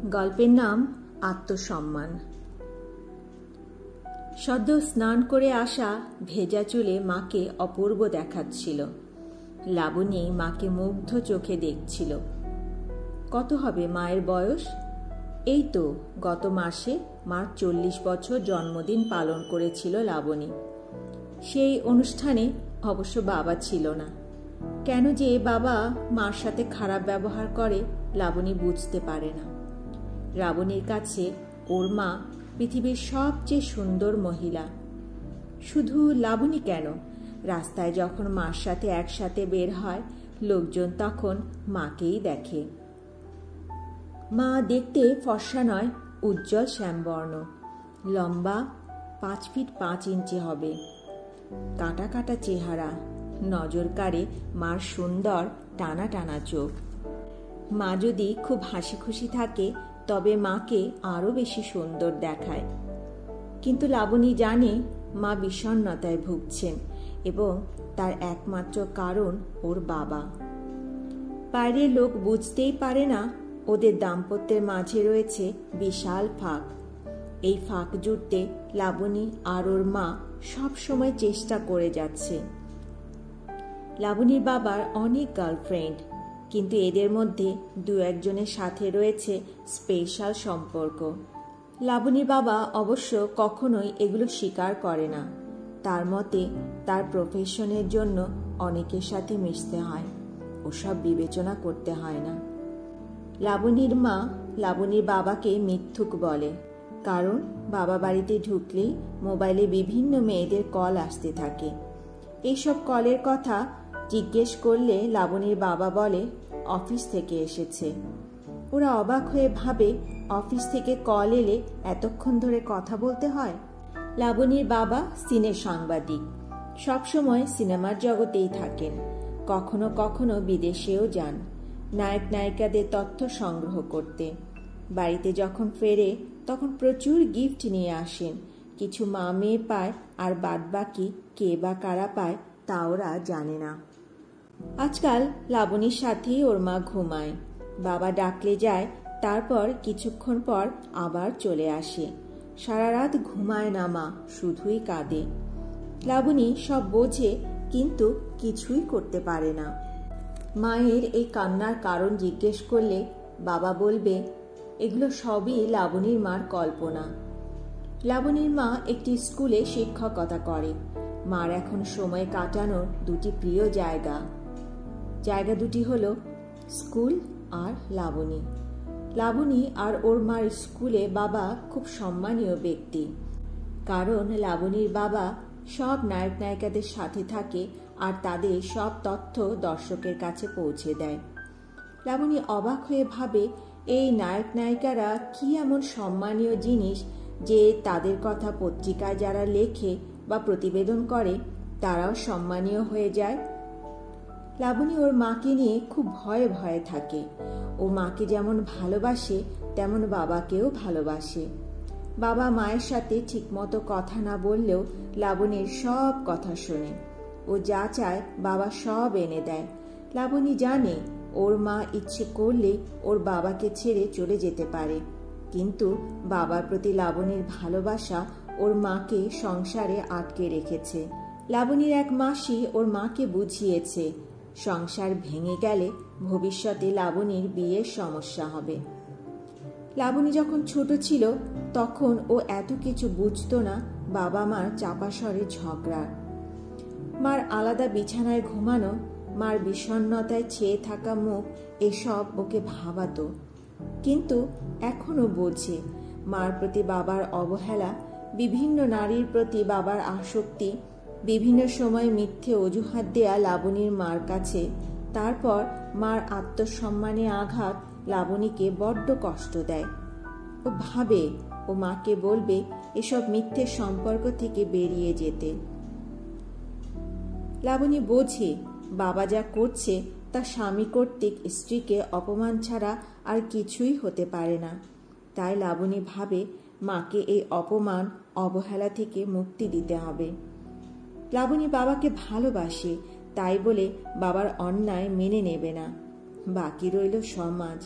গল্পের নাম আত্মসম্মান। সদ্য স্নান করে আসা ভেজা চুলে মাকে অপূর্ব দেখাচ্ছিল। লাবণী মাকে মুগ্ধ চোখে দেখছিল। কত হবে মায়ের বয়স? এই তো গত মাসে মার 40 বছর জন্মদিন পালন করেছিল লাবণী। সেই অনুষ্ঠানে অবশ্য বাবা ছিল না। কেন যে বাবা মার সাথে খারাপ ব্যবহার করে লাবণী বুঝতে পারে না। লাবণীর কাছে ওর মা পৃথিবীর সবচেয়ে সুন্দর মহিলা। শুধু লাবণী কেন, রাস্তায় যখন মার সাথে একসাথে বের হয় লোকজন তখন মাকেই দেখে। মা দেখতে ফর্সা নয়, উজ্জ্বল শ্যামবর্ণ, লম্বা 5 ফিট 5 ইঞ্চি হবে, কাটা কাটা চেহারা, নজর কাড়ে মার সুন্দর টানা টানা চোখ। মা যদি খুব হাসি খুশি থাকে তবে মাকে আরো বেশি সুন্দর দেখায়। কিন্তু লাবণী জানে মা বিষণ্ণতায় ভুগছেন এবং তার একমাত্র কারণ ওর বাবা। বাইরের লোক বুঝতেই পারে না ওদের দাম্পত্যের মাঝে রয়েছে বিশাল ফাঁক। এই ফাঁক জুড়তে লাবণী আর ওর মা সব সময় চেষ্টা করে যাচ্ছে। লাবণীর বাবার অনেক গার্লফ্রেন্ড, কিন্তু এদের মধ্যে দু একজনের সাথে রয়েছে স্পেশাল সম্পর্ক। লাবণীর বাবা অবশ্য কখনোই এগুলো স্বীকার করে না। তার মতে তার প্রফেশনের জন্য অনেকের সাথে মিশতে হয়, ওসব বিবেচনা করতে হয় না। লাবণীর মা লাবণীর বাবাকে মিথ্যুক বলে, কারণ বাবা বাড়িতে ঢুকলেই মোবাইলে বিভিন্ন মেয়েদের কল আসতে থাকে। এইসব কলের কথা জিজ্ঞেস করলে লাবণীর বাবা বলে অফিস থেকে এসেছে। ওরা অবাক হয়ে ভাবে অফিস থেকে কল এলে এতক্ষণ ধরে কথা বলতে হয়। লাবণীর বাবা সিনে সাংবাদিক, সবসময় সিনেমার জগতেই থাকেন, কখনো কখনো বিদেশেও যান নায়ক নায়িকাদের তথ্য সংগ্রহ করতে। বাড়িতে যখন ফেরে তখন প্রচুর গিফট নিয়ে আসেন। কিছু মা মেয়ে পায় আর বাদ বাকি কে বা কারা পায় তা ওরা জানে না। আজকাল লাবণীর সাথেই ওর মা ঘুমায়। বাবা ডাকলে যায়, তারপর কিছুক্ষণ পর আবার চলে আসে। সারা রাত ঘুমায় না মা, শুধুই কাঁদে। লাবণী সব বোঝে কিন্তু কিছুই করতে পারে না। মায়ের এই কান্নার কারণ জিজ্ঞেস করলে বাবা বলবে এগুলো সবই লাবণীর মার কল্পনা। লাবণীর মা একটি স্কুলে শিক্ষকতা করে। মার এখন সময় কাটানোর দুটি প্রিয় জায়গা দুটি হলো স্কুল আর লাবণী। লাবণী আর ওর মার স্কুলে বাবা খুব সম্মানীয় ব্যক্তি, কারণ লাবণীর বাবা সব নায়ক নায়িকাদের সাথে থাকে আর তাদের সব তথ্য দর্শকের কাছে পৌঁছে দেয়। লাবণী অবাক হয়ে ভাবে এই নায়ক নায়িকারা কি এমন সম্মানীয় জিনিস যে তাদের কথা পত্রিকায় যারা লেখে বা প্রতিবেদন করে তারাও সম্মানীয় হয়ে যায়। লাবণী ওর মাকে নিয়ে খুব ভয়ে ভয়ে থাকে। ও মাকে যেমন ভালোবাসে তেমন বাবাকেও ভালোবাসে। বাবা মায়ের সাথে ঠিকমতো কথা না বললেও লাবণীর সব কথা শোনে। ও যা চায় বাবা সব এনে দেয়। লাবণী জানে ওর মা ইচ্ছে করলে ওর বাবাকে ছেড়ে চলে যেতে পারে, কিন্তু বাবার প্রতি লাবণীর ভালোবাসা ওর মাকে সংসারে আটকে রেখেছে। লাবণীর এক মাসি ওর মাকে বুঝিয়েছে সংসার ভেঙে গেলে ভবিষ্যতে লাবণীর বিয়ের সমস্যা হবে। লাবণী যখন ছোট ছিল তখন ও এত কিছু বুঝতো না বাবা মার চাপা স্বরে ঝগড়া, মার আলাদা বিছানায় ঘুমানো, মার বিষণ্ণতায় ছেয়ে থাকা মুখ, এসব ওকে ভাবাতো। কিন্তু এখনো বোঝে মার প্রতি বাবার অবহেলা, বিভিন্ন নারীর প্রতি বাবার আসক্তি, বিভিন্ন সময় মিথ্যে অজুহাত দেয়া লাবণীর মার কাছে, তারপর মার আত্মসম্মানে আঘাত লাবণীকে বড্ড কষ্ট দেয়। ও ভাবে ও মাকে বলবে এসব মিথ্যে সম্পর্ক থেকে বেরিয়ে যেতে। লাবণী বোঝে বাবা যা করছে তা স্বামী কর্তৃক স্ত্রীকে অপমান ছাড়া আর কিছুই হতে পারে না। তাই লাবণী ভাবে মাকে এই অপমান অবহেলা থেকে মুক্তি দিতে হবে। লাবণী বাবাকে ভালোবাসে, তাই বলে বাবার অন্যায় মেনে নেবে না। বাকি রইল সমাজ।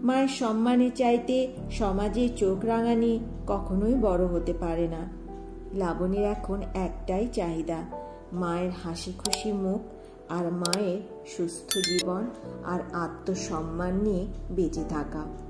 মায়ের সম্মানের চাইতে সমাজে চোখ রাঙানি কখনোই বড় হতে পারে না। লাবণীর এখন একটাই চাহিদা, মায়ের হাসি খুশি মুখ আর মায়ের সুস্থ জীবন আর আত্মসম্মান নিয়ে বেঁচে থাকা।